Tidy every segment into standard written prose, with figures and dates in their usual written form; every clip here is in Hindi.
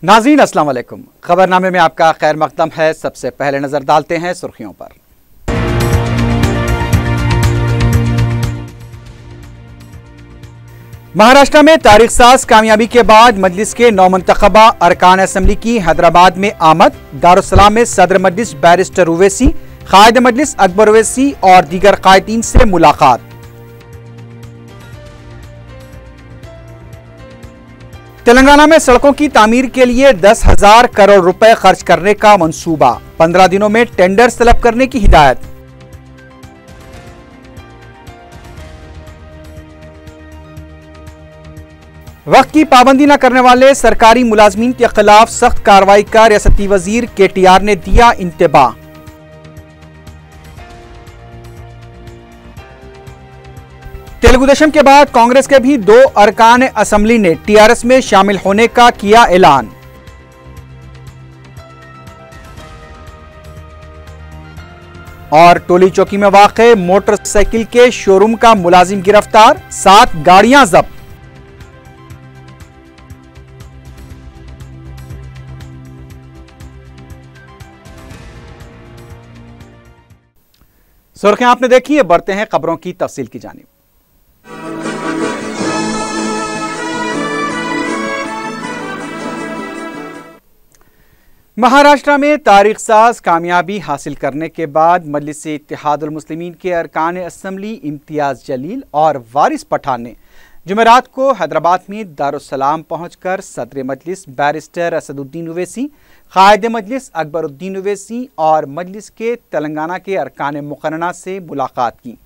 नाज़रीन अस्सलाम वालेकुम। खबरनामे में आपका खैर मकदम है। सबसे पहले नजर डालते हैं सुर्खियों पर। महाराष्ट्र में तारीख साज कामयाबी के बाद मजलिस के नौमंतखबा अरकान असम्बली की हैदराबाद में आमद। दारुस्सलाम में सदर मजलिस बैरिस्टर ओवैसी, कायद मजलिस अकबर ओवैसी और दीगर कायदीन से मुलाकात। तेलंगाना में सड़कों की तामीर के लिए 10,000 करोड़ रुपए खर्च करने का मंसूबा। 15 दिनों में टेंडर तलब करने की हिदायत। वक्त की पाबंदी न करने वाले सरकारी मुलाजमीन के खिलाफ सख्त कार्रवाई का रियासती वजीर KTR ने दिया इंतबाह। तेलुगु देशम के बाद कांग्रेस के भी 2 अरकान असम्बली ने TRS में शामिल होने का किया ऐलान। और टोली चौकी में वाक़े मोटरसाइकिल के शोरूम का मुलाजिम गिरफ्तार, 7 गाड़ियां जब्त। सुर्खियां आपने देखी है, बढ़ते हैं खबरों की तफसील की जानिब। महाराष्ट्र में तारीख साज कामयाबी हासिल करने के बाद मजलिस-ए-इत्तेहादुल मुस्लिमीन के अरकान असम्बली इम्तियाज जलील और वारिस पठान ने जुमेरात को हैदराबाद में दारुस्सलाम पहुंचकर सदर मजलिस बैरिस्टर असदुद्दीन ओवैसी, कायद मजलिस अकबरुद्दीन ओवैसी और मजलिस के तेलंगाना के अरकान मुकर्रना से मुलाकात की।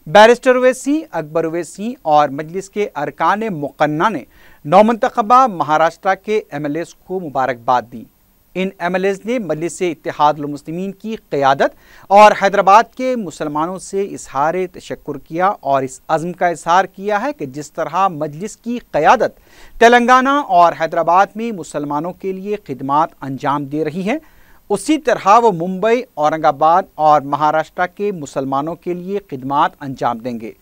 बैरिस्टर ओवैसी, अकबर ओवैसी और मजलिस के अरकान मुकर्रना ने नौमंतखबा महाराष्ट्र के MLAs को मुबारकबाद दी। इन MLAs ने मजलिस-ए-इत्तेहादुल मुस्लिमीन की क़यादत और हैदराबाद के मुसलमानों से इजहार तशक्कुर किया और इस अज़्म का इजहार किया है कि जिस तरह मजलिस की क़यादत तेलंगाना और हैदराबाद में मुसलमानों के लिए खिदमात अंजाम दे रही है, उसी तरह वो मुंबई, औरंगाबाद और महाराष्ट्र के मुसलमानों के लिए खिदमात अंजाम देंगे।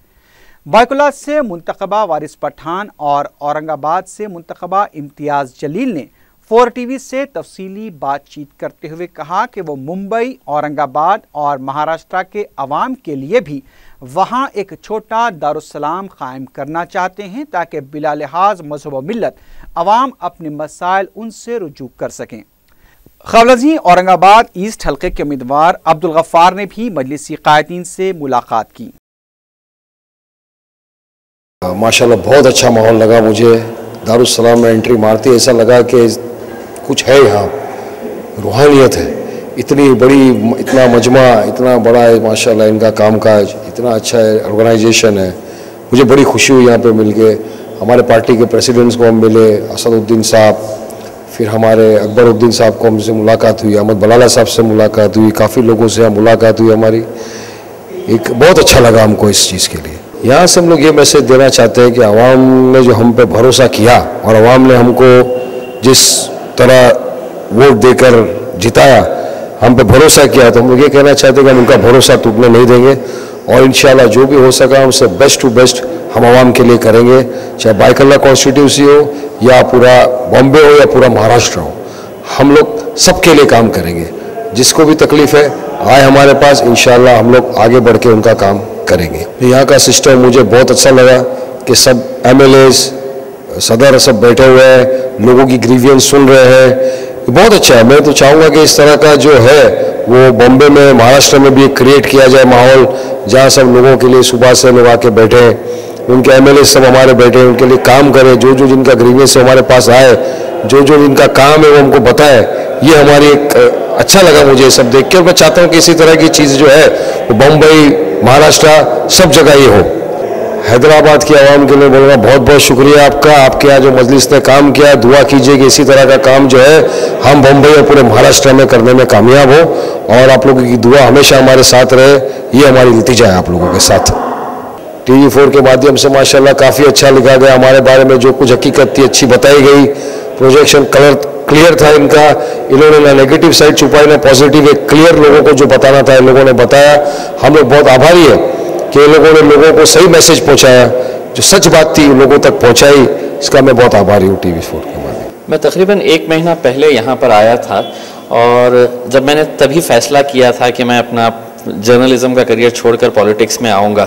बायकुला से मुंतखबा वारिस पठान और औरंगाबाद से मुंतखबा इम्तियाज जलील ने 4TV से तफसीली बातचीत करते हुए कहा कि वो मुंबई, औरंगाबाद और महाराष्ट्र के अवाम के लिए भी वहाँ एक छोटा दारुस्सलाम कायम करना चाहते हैं ताकि बिला लिहाज मजहब व मिल्लत अवाम अपने मसाइल उनसे रुजू कर सकें। खबलजी औरंगाबाद ईस्ट हल्के के उम्मीदवार अब्दुल गफ्फार ने भी मजलिसी कायदीन से मुलाकात की। माशाल्लाह बहुत अच्छा माहौल लगा मुझे। दारुस्सलाम में एंट्री मारती ऐसा लगा कि कुछ है, यहाँ रूहानियत है। इतनी बड़ी, इतना मजमा, इतना बड़ा है माशाल्लाह। इनका कामकाज इतना अच्छा है, ऑर्गेनाइजेशन है। मुझे बड़ी खुशी हुई यहाँ पे मिल के। हमारे पार्टी के प्रेसिडेंट्स को हम मिले, असदुद्दीन साहब, फिर हमारे अकबरुद्दीन साहब को हमसे मुलाकात हुई, अहमद बलाला साहब से मुलाकात हुई, काफ़ी लोगों से यहाँ मुलाकात हुई हमारी। एक बहुत अच्छा लगा हमको इस चीज़ के लिए। यहाँ से हम लोग ये मैसेज देना चाहते हैं कि आवाम ने जो हम पे भरोसा किया और आवाम ने हमको जिस तरह वोट देकर जिताया, हम पे भरोसा किया, तो हम लोग ये कहना चाहते हैं कि हम उनका भरोसा टूटने नहीं देंगे और इंशाल्लाह जो भी हो सका हमसे बेस्ट टू बेस्ट हम आवाम के लिए करेंगे। चाहे बायकल्ला कॉन्स्टिट्यूंसी हो या पूरा बॉम्बे हो या पूरा महाराष्ट्र हो, हम लोग सबके लिए काम करेंगे। जिसको भी तकलीफ है आए हमारे पास, इंशाल्लाह हम लोग आगे बढ़ के उनका काम करेंगे। यहाँ का सिस्टम मुझे बहुत अच्छा लगा कि सब MLAs, सदर सब बैठे हुए हैं, लोगों की ग्रीवियंस सुन रहे हैं। बहुत अच्छा है। मैं तो चाहूँगा कि इस तरह का जो है वो बॉम्बे में, महाराष्ट्र में भी क्रिएट किया जाए माहौल, जहाँ सब लोगों के लिए सुबह से लोग आके बैठे, उनके MLAs सब हमारे बैठे, उनके लिए काम करें। जो जो जिनका ग्रीवियंस है हमारे पास आए, जो जो जिनका काम है वो हमको बताए। ये हमारी एक अच्छा लगा मुझे ये सब देख के। और मैं चाहता हूँ कि इसी तरह की चीज़ जो है वो बम्बई, महाराष्ट्र सब जगह ये हो। हैदराबाद की आवाम के लिए बोलूँगा बहुत बहुत शुक्रिया आपका। आपके यहाँ जो मजलिस ने काम किया, दुआ कीजिए कि इसी तरह का काम जो है हम बम्बई और पूरे महाराष्ट्र में करने में कामयाब हो और आप लोगों की दुआ हमेशा हमारे साथ रहे। ये हमारी नतीजा है आप लोगों के साथ। TV4 के माध्यम से माशाल्लाह काफ़ी अच्छा लिखा गया हमारे बारे में, जो कुछ हकीकत थी अच्छी बताई गई। प्रोजेक्शन कलर क्लियर था इनका, इन्होंने ना नेगेटिव साइड छुपाई ना पॉजिटिव, एक क्लियर लोगों को जो बताना था इन लोगों ने बताया। हम लोग बहुत आभारी है कि इन लोगों ने लोगों को सही मैसेज पहुंचाया, जो सच बात थी लोगों तक पहुंचाई। इसका मैं बहुत आभारी हूँ TV4 के बारे में। मैं तकरीबन 1 महीना पहले यहाँ पर आया था और जब मैंने तभी फैसला किया था कि मैं अपना जर्नलिज्म का करियर छोड़कर पॉलिटिक्स में आऊँगा,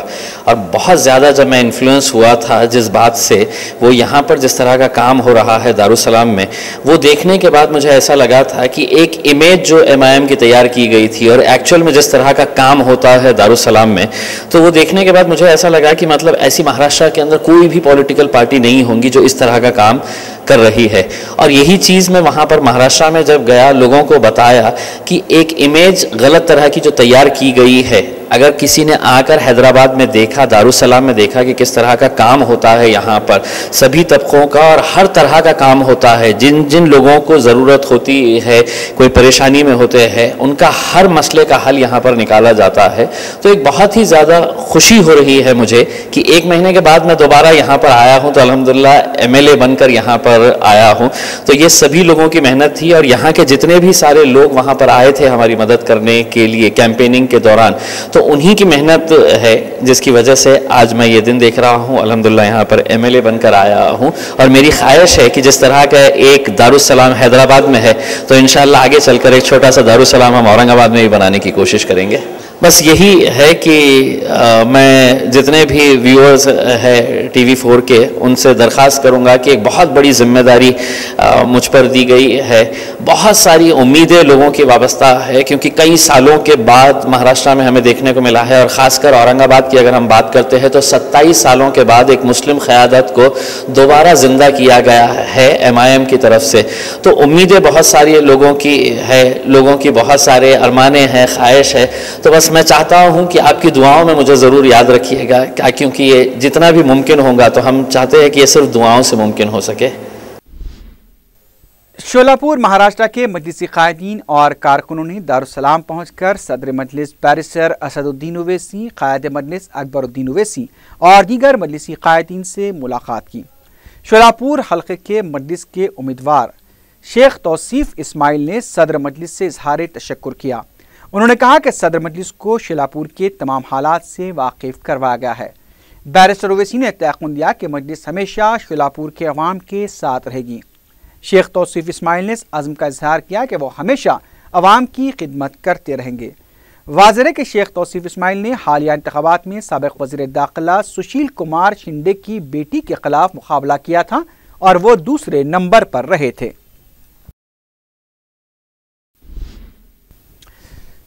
और बहुत ज़्यादा जब मैं इन्फ्लुएंस हुआ था जिस बात से, वो यहाँ पर जिस तरह का काम हो रहा है दारुसलाम में, वो देखने के बाद मुझे ऐसा लगा था कि एक इमेज जो MIM की तैयार की गई थी और एक्चुअल में जिस तरह का काम होता है दारुसलाम में, तो वो देखने के बाद मुझे ऐसा लगा कि मतलब ऐसी महाराष्ट्र के अंदर कोई भी पॉलिटिकल पार्टी नहीं होंगी जो इस तरह का काम कर रही है। और यही चीज़ मैं वहाँ पर महाराष्ट्र में जब गया, लोगों को बताया कि एक इमेज गलत तरह की जो तैयार की गई है, अगर किसी ने आकर हैदराबाद में देखा, दारुसलाम में देखा कि किस तरह का काम होता है यहाँ पर, सभी तबकों का और हर तरह का काम होता है, जिन जिन लोगों को ज़रूरत होती है, कोई परेशानी में होते हैं, उनका हर मसले का हल यहाँ पर निकाला जाता है। तो एक बहुत ही ज़्यादा खुशी हो रही है मुझे कि 1 महीने के बाद मैं दोबारा यहाँ पर आया हूँ, तो अल्हम्दुलिल्लाह MLA बनकर यहाँ पर आया हूँ। तो ये सभी लोगों की मेहनत थी और यहाँ के जितने भी सारे लोग वहाँ पर आए थे हमारी मदद करने के लिए कैंपेनिंग के दौरान, तो उन्हीं की मेहनत है जिसकी वजह से आज मैं ये दिन देख रहा हूँ। अल्हम्दुलिल्लाह यहाँ पर MLA बनकर आया हूँ और मेरी ख्वाहिश है कि जिस तरह का एक दारुसलाम हैदराबाद में है, तो इंशाअल्लाह आगे चलकर एक छोटा सा दारुसलाम हम औरंगाबाद में भी बनाने की कोशिश करेंगे। बस यही है कि मैं जितने भी व्यूअर्स हैं TV4 के, उनसे दरख्वास्त करूंगा कि एक बहुत बड़ी जिम्मेदारी मुझ पर दी गई है। बहुत सारी उम्मीदें लोगों की वाबस्ता है, क्योंकि कई सालों के बाद महाराष्ट्र में हमें देखने को मिला है, और ख़ासकर औरंगाबाद की अगर हम बात करते हैं तो 27 सालों के बाद एक मुस्लिम क़यादत को दोबारा ज़िंदा किया गया है MIM की तरफ से। तो उम्मीदें बहुत सारी लोगों की है, लोगों की बहुत सारे अरमाने हैं, ख्वाहिश है। तो बस मैं चाहता हूं कि आपकी दुआओं में मुझे ज़रूर याद रखिएगा, क्योंकि ये जितना भी मुमकिन होगा, तो हम चाहते हैं कि ये सिर्फ दुआओं से मुमकिन हो सके। शोलापुर महाराष्ट्र के मजलिसी कायदीन और कारकुनों ने दारुसलाम पहुंचकर सदर मजलिस बैरिस्टर असदुद्दीन ओवैसी, कायद मजलिस अकबरुद्दीन ओवैसी और दीगर मजलिसी कायदीन से मुलाकात की। शोलापुर हल्के के मजलिस के उम्मीदवार शेख तौसीफ इस्माइल ने सदर मजलिस से इजहार तशक्कुर किया। उन्होंने कहा कि सदर मजलिस को शोलापुर के तमाम हालात से वाकिफ करवाया गया है। बैरिस्टर ओवैसी ने तयक़ुन दिया कि मजलिस हमेशा शोलापुर के अवाम के साथ रहेगी। शेख तौसीफ इस्माइल ने इस अज़्म का इजहार किया कि वो हमेशा अवाम की खिदमत करते रहेंगे। वाज़ेह है कि शेख तौसीफ इस्माइल ने हालिया इंतख़ाबात में साबिक़ वज़ीर दाखिला सुशील कुमार शिंदे की बेटी के खिलाफ मुकाबला किया था और वो दूसरे नंबर पर रहे थे।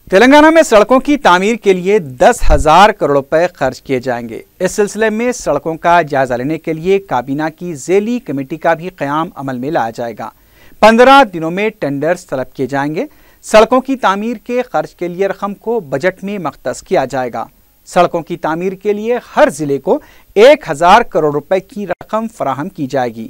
तेलंगाना में सड़कों की तामीर के लिए 10,000 करोड़ रुपए खर्च किए जाएंगे। इस सिलसिले में सड़कों का जायजा लेने के लिए काबीना की ज़ेली कमेटी का भी क़याम अमल में लाया जाएगा। 15 दिनों में टेंडर्स तलब किए जाएंगे। सड़कों की तामीर के खर्च के लिए रकम को बजट में मख्तस किया जाएगा। सड़कों की तामीर के लिए हर जिले को 1,000 करोड़ रुपए की रकम फराहम की जाएगी।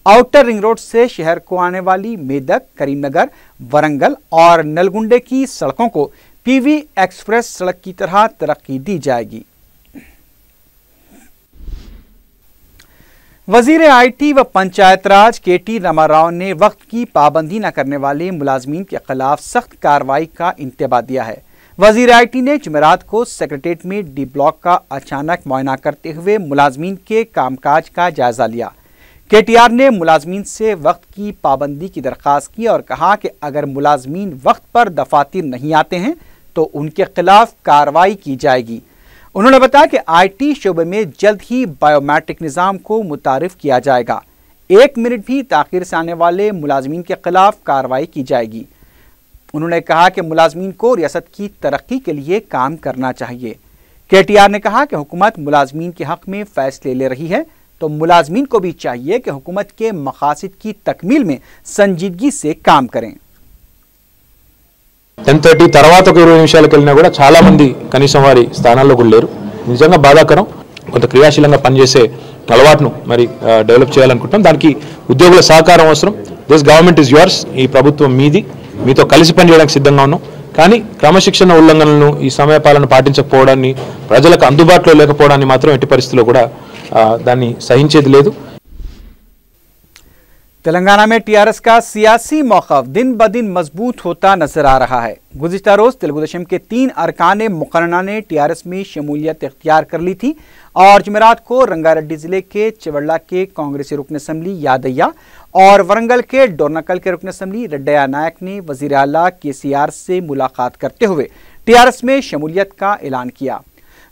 आउटर रिंग रोड से शहर को आने वाली मेदक, करीमनगर, वरंगल और नलगुंडे की सड़कों को PV एक्सप्रेस सड़क की तरह तरक्की दी जाएगी। वजीर IT व पंचायत राज KT रामाराव ने वक्त की पाबंदी न करने वाले मुलाजमीन के खिलाफ सख्त कार्रवाई का इंतबाह दिया है। वजीर IT ने जुमेरात को सेक्रेटेरिएट में D ब्लॉक का अचानक मुआयना करते हुए मुलाजमीन के कामकाज का जायजा लिया। KTR ने मुलाजमीन से वक्त की पाबंदी की दरख्वास्त की और कहा कि अगर मुलाजमीन वक्त पर दफातर नहीं आते हैं तो उनके खिलाफ कार्रवाई की जाएगी। उन्होंने बताया कि IT शोबे में जल्द ही बायोमेट्रिक निज़ाम को मुतारिफ किया जाएगा। 1 मिनट भी ताखीर से आने वाले मुलाजमीन के खिलाफ कार्रवाई की जाएगी। उन्होंने कहा कि मुलाजमीन को रियासत की तरक्की के लिए काम करना चाहिए। KTR ने कहा कि हुकूमत मुलाजमीन के हक में फैसले ले रही है, तो मुलाजमीन को भी चाहिए कि हुकूमत के मकासद की तकमील में संजीदगी से काम करें। 10:30 తర్వాత ఒక 20 నిమిషాలకు వెళ్ళినా కూడా చాలా మంది కనీసం వారి స్థానాల్లో కూడా లేరు. నిజంగా బాధాకరం. కొంత క్రియాశీలంగా పనిచేసే అలవాటును మరి డెవలప్ చేయాలనుకుంటున్నాం. దానికి ఉద్యోగుల సహకారం అవసరం. This government is yours. ఈ ప్రభుత్వం మీది. మీతో కలిసి పనిచేయడానికి సిద్ధంగా ఉన్నాం. కానీ క్రమశిక్షణ ఉల్లంఘనలను, ఈ సమయపాలన పాటించకపోవడాన్ని, ప్రజలకు అందుబాటులో లేకపోవడాన్ని మాత్రం ఎట్టి పరిస్థితుల్లో కూడా దాన్ని సహించేది లేదు। तेलंगाना में TRS का सियासी मौक़िफ़ दिन ब दिन मजबूत होता नजर आ रहा है। गुज़िश्ता रोज़ तेलुगुदेशम के 3 अरकान मुक़र्रना ने TRS में शमूलियत इख्तियार कर ली थी और जुमेरात को रंगारेड्डी ज़िले के चिवड़ला के कांग्रेसी रुकन असम्बली यादయ్య और वरंगल के डोरनकल के रुकन असम्बली रड्डया नायक ने वजीर आला केसीआर से मुलाकात करते हुए टीआरएस में शमूलियत का ऐलान किया।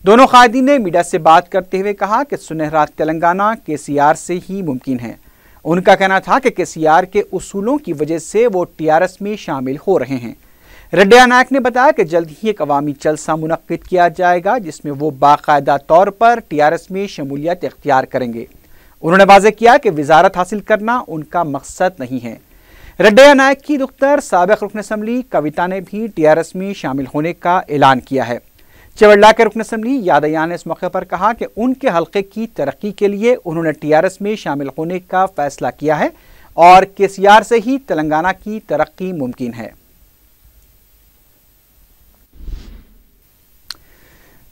दोनों कायदीन ने मीडिया से बात करते हुए कहा कि सुनहरा तेलंगाना केसीआर से ही मुमकिन है। उनका कहना था कि केसीआर के उसूलों की वजह से वो टीआरएस में शामिल हो रहे हैं। रड्डया नायक ने बताया कि जल्द ही एक अवामी जलसा मुनक्किद किया जाएगा जिसमें वो बाकायदा तौर पर टीआरएस में शमूलियत इख्तियार करेंगे। उन्होंने वाज़ेह किया कि विजारत हासिल करना उनका मकसद नहीं है। रड्डया नायक की दुख्तर साबिक रुकन असम्बली कविता ने भी टीआरएस में शामिल होने का ऐलान किया है। चवड़ला के रुकन असम्बली यादया ने इस मौके पर कहा कि उनके हल्के की तरक्की के लिए उन्होंने टीआरएस में शामिल होने का फैसला किया है और केसीआर से ही तेलंगाना की तरक्की मुमकिन है।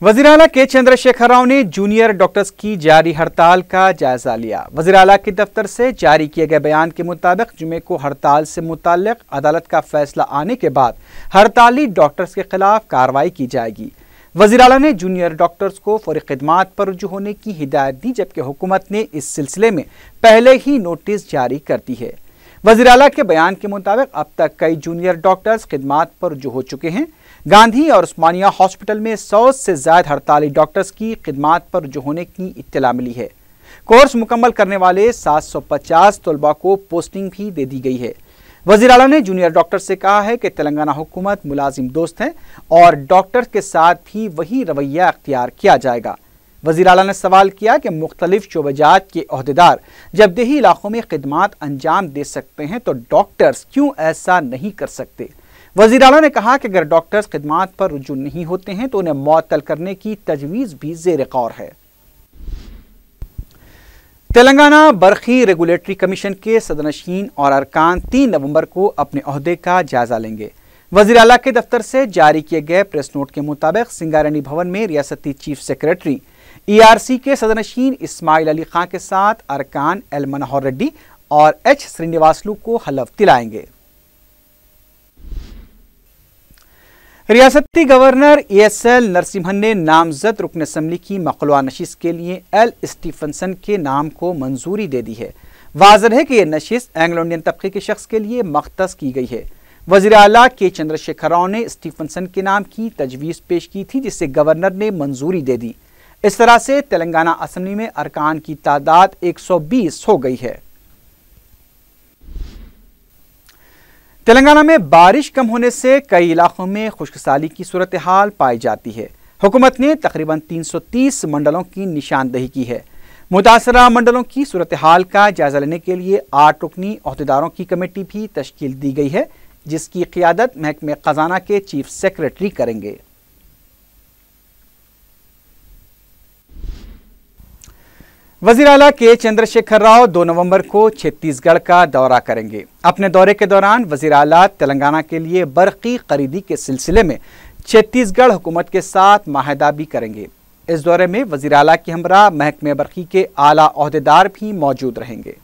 वज़ीर आला के चंद्रशेखर राव ने जूनियर डॉक्टर्स की जारी हड़ताल का जायजा लिया। वज़ीर आला के दफ्तर से जारी किए गए बयान के मुताबिक जुमे को हड़ताल से मुताल्लिक अदालत का फैसला आने के बाद हड़ताली डॉक्टर्स के खिलाफ कार्रवाई की जाएगी। वज़ीर आला ने जूनियर डॉक्टर्स को फौरी खिदमात पर रुजू होने की हिदायत दी, जबकि हुकूमत ने इस सिलसिले में पहले ही नोटिस जारी कर दी है। वज़ीर आला के बयान के मुताबिक अब तक कई जूनियर डॉक्टर्स खिदमात पर रुजू हो चुके हैं। गांधी और उस्मानिया हॉस्पिटल में 100 से ज्यादा हड़ताली डॉक्टर्स की खिदमात पर रुजू होने की इत्तला मिली है। कोर्स मुकम्मल करने वाले 750 तलबा को पोस्टिंग भी दे दी गई है। वज़ीर आला ने जूनियर डॉक्टर से कहा है कि तेलंगाना हुकूमत मुलाजिम दोस्त है और डॉक्टर के साथ भी वही रवैया अख्तियार किया जाएगा। वज़ीर आला ने सवाल किया कि मुख्तलिफ शोबेजात के ओहदेदार जब देही इलाकों में खिदमात अंजाम दे सकते हैं तो डॉक्टर्स क्यों ऐसा नहीं कर सकते। वज़ीर आला ने कहा कि अगर डॉक्टर्स खिदमात पर रुजू नहीं होते हैं तो उन्हें मुअत्तल करने की तजवीज़ भी ज़ेर गौर है। तेलंगाना बरखी रेगुलेटरी कमीशन के सदरनशीन और अरकान 3 नवंबर को अपने ओहदे का जायजा लेंगे। वज़ीर आला के दफ्तर से जारी किए गए प्रेस नोट के मुताबिक सिंगारेड्डी भवन में रियासती चीफ सेक्रेटरी ERC के सदरनशीन इस्माइल अली खां के साथ अरकान एल मनोहर रेड्डी और H श्रीनिवासलू को हलफ दिलाएंगे। रियासती गवर्नर ESL नरसिम्हन ने नामजद रुकन असम्बली की मखलुआ नशिस्त के लिए L स्टीफनसन के नाम को मंजूरी दे दी है। वाज़ेह है कि यह नशिस्त एंग्लो इंडियन तबके के शख्स के लिए मख्तस की गई है। वज़ीर आला के चंद्रशेखर राव ने स्टीफनसन के नाम की तजवीज़ पेश की थी जिसे गवर्नर ने मंजूरी दे दी। इस तरह से तेलंगाना असम्बली में अरकान की तादाद 120 हो गई है। तेलंगाना में बारिश कम होने से कई इलाकों में खुश्कसाली की सूरत हाल पाई जाती है। हुकूमत ने तकरीबन 330 मंडलों की निशानदही की है। मुतासरा मंडलों की सूरत हाल का जायजा लेने के लिए 8 रुकनी ओहदेदारों की कमेटी भी तश्कील दी गई है, जिसकी क़ियादत महकमे खजाना के चीफ सेक्रेटरी करेंगे। वज़ीर आला के चंद्रशेखर राव 2 नवंबर को छत्तीसगढ़ का दौरा करेंगे। अपने दौरे के दौरान वज़ीर आला तेलंगाना के लिए बरक़ी खरीदी के सिलसिले में छत्तीसगढ़ हुकूमत के साथ माहिदा भी करेंगे। इस दौरे में वज़ीर आला के हमरा महकमे बरक़ी के आला ओहदेदार भी मौजूद रहेंगे।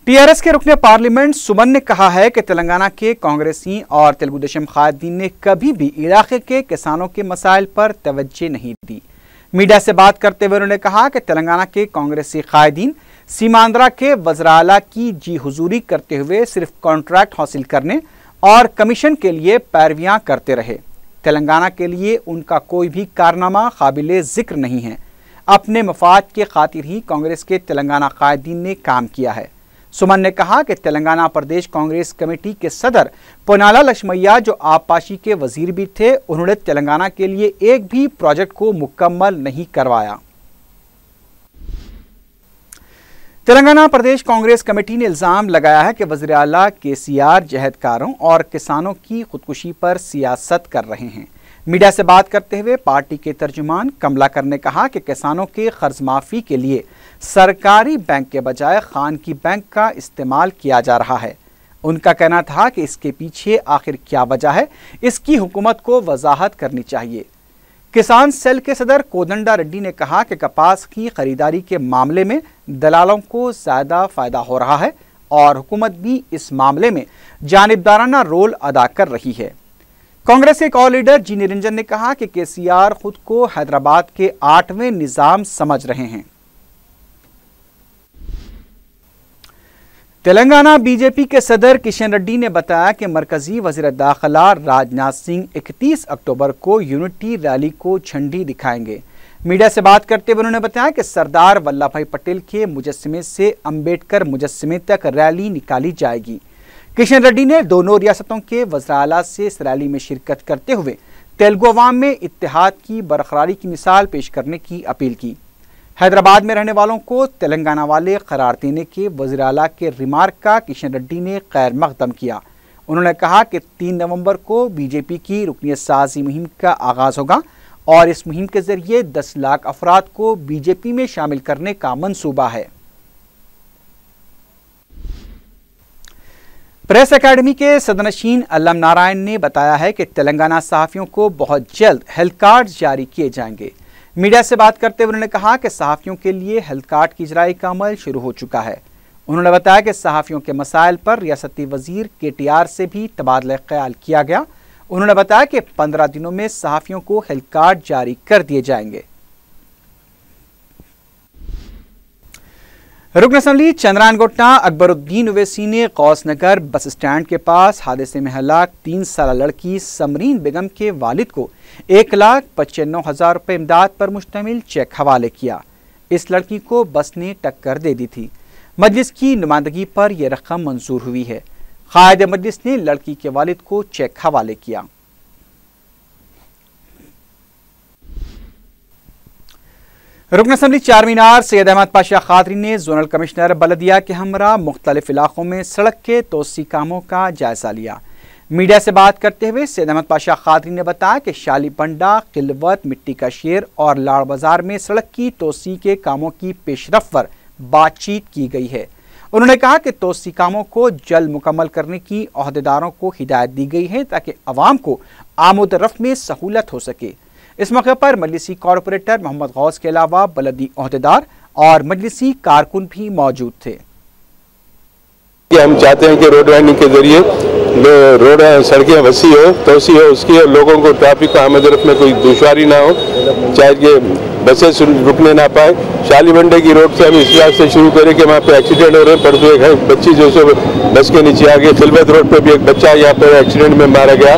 टीआरएस के रुकने पार्लियामेंट सुमन ने कहा है कि तेलंगाना के कांग्रेसी और तेलुगु देशम कायदीन ने कभी भी इलाके के किसानों के मसाइल पर तवज्जो नहीं दी। मीडिया से बात करते हुए उन्होंने कहा कि तेलंगाना के कांग्रेसी कायदीन सीमांध्रा के वज़ीर आला की जी हुजूरी करते हुए सिर्फ कॉन्ट्रैक्ट हासिल करने और कमीशन के लिए पैरवियां करते रहे। तेलंगाना के लिए उनका कोई भी कारनामा काबिले जिक्र नहीं है। अपने मफाद के खातिर ही कांग्रेस के तेलंगाना कायदीन ने काम किया है। सुमन ने कहा कि तेलंगाना प्रदेश कांग्रेस कमेटी के सदर पोनाला लक्ष्मैया जो आबपाशी के वजीर भी थे, उन्होंने तेलंगाना के लिए एक भी प्रोजेक्ट को मुकम्मल नहीं करवाया। तेलंगाना प्रदेश कांग्रेस कमेटी ने इल्जाम लगाया है कि वज़ीर आला केसीआर जहदकारों और किसानों की खुदकुशी पर सियासत कर रहे हैं। मीडिया से बात करते हुए पार्टी के तर्जुमान कमलाकर ने कहा कि किसानों के कर्ज माफी के लिए सरकारी बैंक के बजाय खानगी बैंक का इस्तेमाल किया जा रहा है। उनका कहना था कि इसके पीछे आखिर क्या वजह है, इसकी हुकूमत को वजाहत करनी चाहिए। किसान सेल के सदर कोदंडा रेड्डी ने कहा कि कपास की खरीदारी के मामले में दलालों को ज्यादा फायदा हो रहा है और हुकूमत भी इस मामले में जानिबदाराना रोल अदा कर रही है। कांग्रेस के एक और लीडर जी निरंजन ने कहा कि केसीआर खुद को हैदराबाद के 8वें निजाम समझ रहे हैं। तेलंगाना बीजेपी के सदर किशन रेड्डी ने बताया कि मरकजी वज़ीर दाखिला राजनाथ सिंह 31 अक्टूबर को यूनिटी रैली को झंडी दिखाएंगे। मीडिया से बात करते हुए उन्होंने बताया कि सरदार वल्लभ भाई पटेल के मुजस्समे से अंबेडकर मुजस्समे तक रैली निकाली जाएगी। किशन रेड्डी ने दोनों रियासतों के वज़ीर-ए-आला से इस रैली में शिरकत करते हुए तेलुगु अवाम में इत्तेहाद की बरकरारी की मिसाल पेश करने की अपील की। हैदराबाद में रहने वालों को तेलंगाना वाले करार देने के वज़ीर-ए-आला के रिमार्क का किशन रेड्डी ने खैर मकदम किया। उन्होंने कहा कि 3 नवंबर को बीजेपी की रुकनियत साजी मुहिम का आगाज़ होगा और इस मुहिम के जरिए 10 लाख अफराद को बीजेपी में शामिल करने का मंसूबा है। प्रेस अकादमी के सदनशीन अल्लम नारायण ने बताया है कि तेलंगाना सहाफ़ियों को बहुत जल्द हेल्थ कार्ड जारी किए जाएंगे। मीडिया से बात करते हुए उन्होंने कहा कि सहाफ़ियों के लिए हेल्थ कार्ड की इजराई का अमल शुरू हो चुका है। उन्होंने बताया कि सहाफ़ियों के मसाइल पर रियासती वज़ीर KTR से भी तबादला ख्याल किया गया। उन्होंने बताया कि 15 दिनों में सहाफ़ियों को हेल्थ कार्ड जारी कर दिए जाएंगे। रुकन असम्बली चंद्रानगोट्टा अकबरुद्दीन ओवैसी ने गौसनगर बस स्टैंड के पास हादसे में हलाक 3 साल लड़की समरीन बेगम के वालिद को 1,95,000 रुपये इमदाद पर मुश्तमिल चेक हवाले किया। इस लड़की को बस ने टक्कर दे दी थी। मजलिस की नुमाइंदगी पर यह रकम मंजूर हुई है। कायद मजलिस ने लड़की के वालिद को चेक हवाले किया। रुकन असम्बली चारमीनार सैयद अहमद पाशा खादरी ने जोनल कमिश्नर बलदिया के हमरा मुख्तलिफ इलाकों में सड़क के तोसी कामों का जायजा लिया। मीडिया से बात करते हुए सैयद अहमद पाशा खादरी ने बताया कि शाली बंडा, किलवत, मिट्टी का शेर और लाड़ बाजार में सड़क की तोसी के कामों की पेशरफ पर बातचीत की गई है। उन्होंने कहा कि तोसी कामों को जल्द मुकम्मल करने की अहदेदारों को हिदायत दी गई है ताकि अवाम को आमद रफ्त में सहूलत हो सके। इस मौके पर मजलिसी कॉरपोरेटर मोहम्मद गौस के अलावा बलदी अहदेदार और मजलिसी कारकुन भी मौजूद थे। हम चाहते हैं कि रोड वाइंडिंग के जरिए रोड सड़कें वसी हो, तोसी हो, उसकी लोगों को ट्रैफिक को आमद रफ्त में कोई दुश्वारी ना हो, चाहे ये बसें रुकने ना पाए। शाली बंडे की रोड से हम इस बात से शुरू करें कि वहाँ पे एक्सीडेंट हो रहे हैं। परसों एक बच्ची जो सो बस के नीचे आ गई। खिलवत रोड पे भी एक बच्चा यहाँ पर एक्सीडेंट में मारा गया।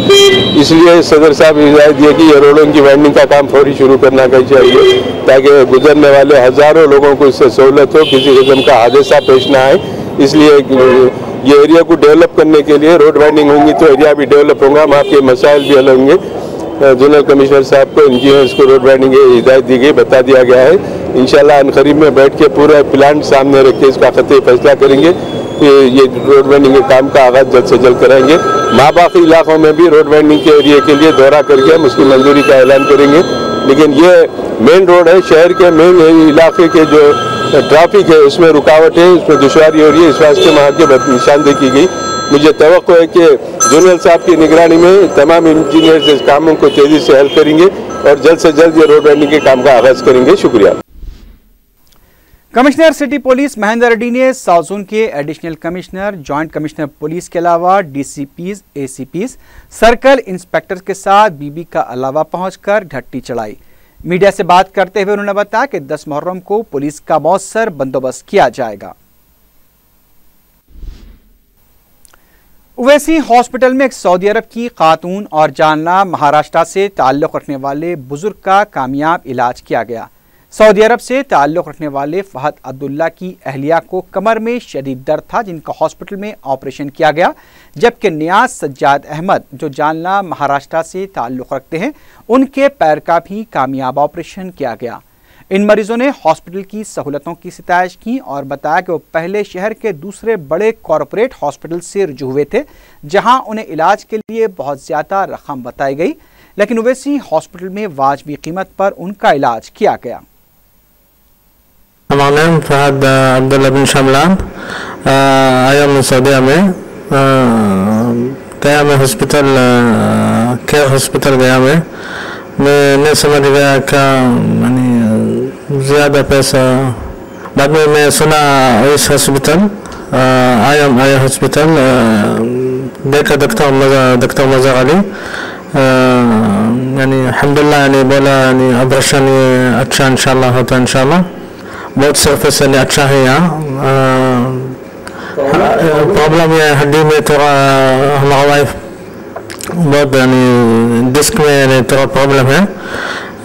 इसलिए सदर साहब ने हिदायत दी कि ये रोडों की वाइंडिंग का काम फौरी शुरू करना चाहिए ताकि गुजरने वाले हज़ारों लोगों को इससे सहूलत हो, किसी किस्म का हादसा पेश ना आए। इसलिए ये एरिया को डेवलप करने के लिए रोड वाइंडिंग होंगी तो एरिया भी डेवलप होगा, वहाँ के मसाइल भी हल होंगे। जोनल कमिश्नर साहब को, इंजीनियर्स को रोड वाइंडिंग की हिदायत दी गई, बता दिया गया है। इंशाल्लाह अनकरीब में बैठ के पूरा प्लान सामने रख के इसका ख़त्े फैसला करेंगे। ये रोड वाइंडिंग के काम का आगाज़ जल्द से जल्द कराएंगे। बाकी इलाकों में भी रोड वाइंडिंग के एरिया के लिए दौरा करके हम उसकी मंजूरी का ऐलान करेंगे। लेकिन ये मेन रोड है, शहर के मेन इलाके के जो ट्रैफिक है उसमें रुकावट है, उसमें दुश्वारी हो रही है। इस वास्ते वहाँ के निशानदेही की गई। मुझे तवक्को है कि जनरल साहब की निगरानी में तमाम इंजीनियर्स इस कामों को तेजी से हल करेंगे और जल्द से जल्द ये रोड वाइंडिंग के काम का आगाज करेंगे। शुक्रिया। Commissioner city police Mahendra Reddy ने साउथ जोन के additional commissioner, joint commissioner police के अलावा DCPs, ACPs, सर्कल इंस्पेक्टर के साथ बीबी का अलावा पहुंचकर ढट्टी चढ़ाई। मीडिया से बात करते हुए उन्होंने बताया कि 10 मुहर्रम को पुलिस का मौसर बंदोबस्त किया जाएगा। ओवैसी हॉस्पिटल में एक सऊदी अरब की खातून और जानना महाराष्ट्र से ताल्लुक़ रखने वाले बुजुर्ग का कामयाब इलाज किया गया। सऊदी अरब से ताल्लुक़ रखने वाले फहद अब्दुल्ला की अहलिया को कमर में शदीद दर्द था, जिनका हॉस्पिटल में ऑपरेशन किया गया, जबकि नियाज सज्जाद अहमद जो जानना महाराष्ट्र से ताल्लुक़ रखते हैं उनके पैर का भी कामयाब ऑपरेशन किया गया। इन मरीजों ने हॉस्पिटल की सहूलतों की सिताइश की और बताया कि वो पहले शहर के दूसरे बड़े कॉरपोरेट हॉस्पिटल से रुजू हुए थे, जहां उन्हें इलाज के लिए बहुत ज़्यादा रकम बताई गई, लेकिन ओवैसी हॉस्पिटल में वाजबी कीमत पर उनका इलाज किया गया। हमारा नाम फहद अब्दुल्ला बिन शमलान, आया मैं सऊदीया में गया। मैं हॉस्पिटल केयर हॉस्पिटल गया। मैं समझ गया क्या ज़्यादा पैसा। बाद में मैं सुना इस हॉस्पिटल आया हॉस्पिटल देखा, देखता हूँ मज़ा वाली अल्हम्दुलिल्लाह बोला ऑपरेशन अच्छा इंशाल्लाह होता है। इंशाल्लाह बहुत सर्फेस अच्छा है यहाँ। प्रॉब्लम है हड्डी में थोड़ा, हमारा वाइफ बहुत यानी डिस्क में यानी थोड़ा प्रॉब्लम है।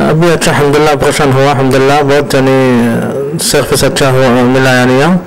अभी अच्छा अल्हम्दुलिल्लाह ऑपरेशन हुआ, अल्हम्दुलिल्लाह बहुत यानी सर्विस अच्छा हुआ मिला यानी यहाँ।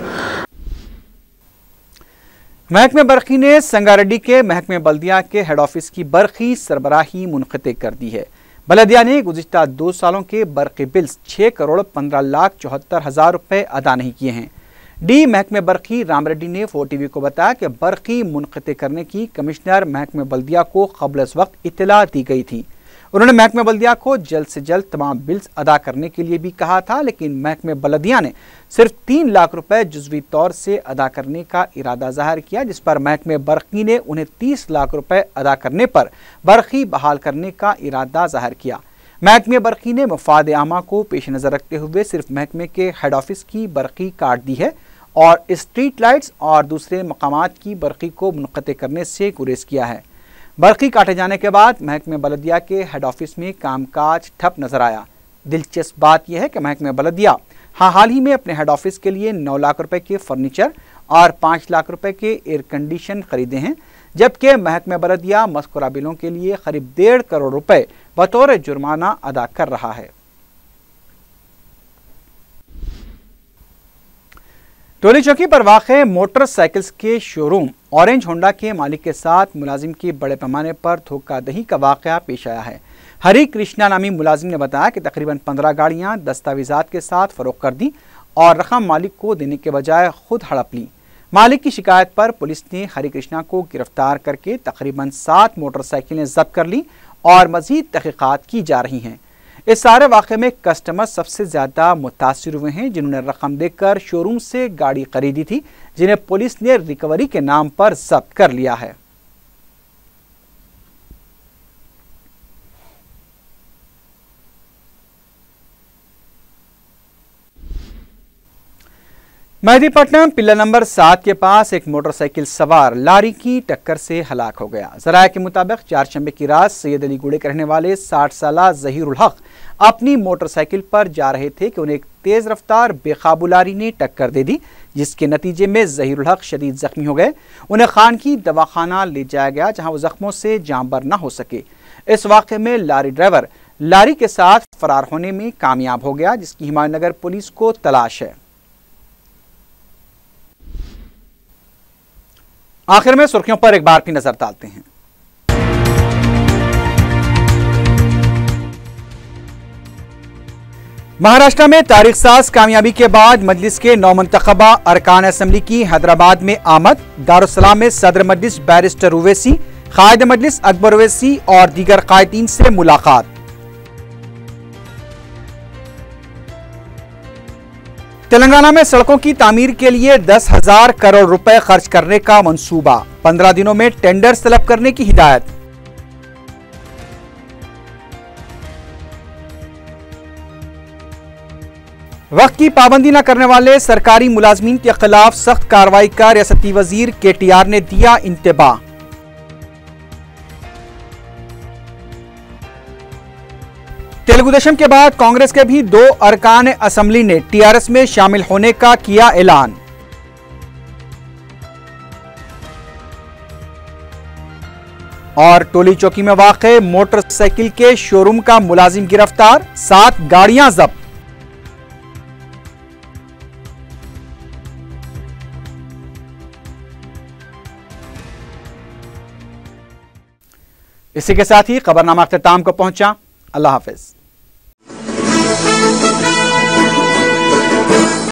महकमे बरकी ने संगारेड्डी के महकमे बल्दिया के हेड ऑफिस की बरकी सरबराही मुनक़ते कर दी है। बल्दिया ने गुज़िश्ता 2 सालों के बरकी बिल्स 6,15,74,000 रुपये अदा नहीं किए हैं। डी महकमे बरकी राम रेड्डी ने 4TV को बताया कि बरकी मुनक़ते करने की कमिश्नर महकमे बल्दिया को क़ब्ल अज़ वक्त इत्तला दी गई थी। उन्होंने महकमे बल्दिया को जल्द से जल्द तमाम बिल्स अदा करने के लिए भी कहा था, लेकिन महकमे बल्दिया ने सिर्फ 3 लाख रुपए जुज़वी तौर से अदा करने का इरादा ज़ाहिर किया, जिस पर महकमे बरकी ने उन्हें 30 लाख रुपए अदा करने पर बरकी बहाल करने का इरादा ज़ाहिर किया। महकमे बरकी ने मफाद आमा को पेश नज़र रखते हुए सिर्फ महकमे के हेड ऑफिस की बरकी काट दी है और स्ट्रीट लाइट्स और दूसरे मकामात की बरकी को मुनक़ते करने से गुरेज किया है। बरकी काटे जाने के बाद महकमे बल्दिया के हेड ऑफिस में कामकाज ठप नजर आया। दिलचस्प बात यह है कि महकमे बल्दिया हाल ही में अपने हेड ऑफिस के लिए 9 लाख रुपए के फर्नीचर और 5 लाख रुपए के एयर कंडीशन खरीदे हैं, जबकि महकमे बल्दिया मज़कूरा बिलों के लिए करीब 1.5 करोड़ रुपए बतौर जुर्माना अदा कर रहा है। टोली चौकी पर वाक़े मोटरसाइकिल्स के शोरूम ऑरेंज होंडा के मालिक के साथ मुलाजिम की बड़े पैमाने पर धोखाधड़ी का वाक़या पेश आया है। हरी कृष्णा नामी मुलाजिम ने बताया कि तकरीबन 15 गाड़ियां दस्तावेजात के साथ फरोख्त कर दी और रकम मालिक को देने के बजाय खुद हड़प ली। मालिक की शिकायत पर पुलिस ने हरी कृष्णा को गिरफ्तार करके तकरीबन 7 मोटरसाइकिलें जब्त कर ली और मजीद तहकीकात की जा रही हैं। इस सारे वाक़े में कस्टमर सबसे ज़्यादा मुतासिर हुए हैं, जिन्होंने रकम देकर शोरूम से गाड़ी खरीदी थी, जिन्हें पुलिस ने रिकवरी के नाम पर जब्त कर लिया है। मेहदीपट्टनम पिल्ला नंबर 7 के पास एक मोटरसाइकिल सवार लारी की टक्कर से हलाक हो गया। ज़राए के मुताबिक 4 शंबे की रात सैयद अली गुड़े के रहने वाले 60 साला ज़हीरुल हक अपनी मोटरसाइकिल पर जा रहे थे कि उन्हें एक तेज रफ्तार बेकाबू लारी ने टक्कर दे दी, जिसके नतीजे में ज़हीरुल हक शदीद जख्मी हो गए। उन्हें खान की दवाखाना ले जाया गया, जहां वो जख्मों से जांबर न हो सके। इस वाक़े में लारी ड्राइवर लारी के साथ फरार होने में कामयाब हो गया, जिसकी हिमायतनगर पुलिस को तलाश है। आखिर में सुर्खियों पर एक बार फिर नजर डालते हैं। महाराष्ट्र में तारीख साज कामयाबी के बाद मजलिस के नौमंतखबा अरकान असम्बली की हैदराबाद में आमद। दारुस्सलाम में सदर मजलिस बैरिस्टर ओवैसी, कायद मजलिस अकबर ओवैसी और दीगर कायदीन से मुलाकात। तेलंगाना में सड़कों की तामीर के लिए 10,000 करोड़ रुपए खर्च करने का मंसूबा, 15 दिनों में टेंडर तलब करने की हिदायत। वक्त की पाबंदी न करने वाले सरकारी मुलाजमीन के खिलाफ सख्त कार्रवाई का रियासती वजीर KTR ने दिया इंतबाह। तेलुगु देशम के बाद कांग्रेस के भी 2 अरकान असम्बली ने TRS में शामिल होने का किया ऐलान। और टोली चौकी में वाक़े मोटरसाइकिल के शोरूम का मुलाजिम गिरफ्तार, 7 गाड़ियां जब्त। इसी के साथ ही खबरनामा अख्ताम को पहुंचा। अल्लाह हाफिज।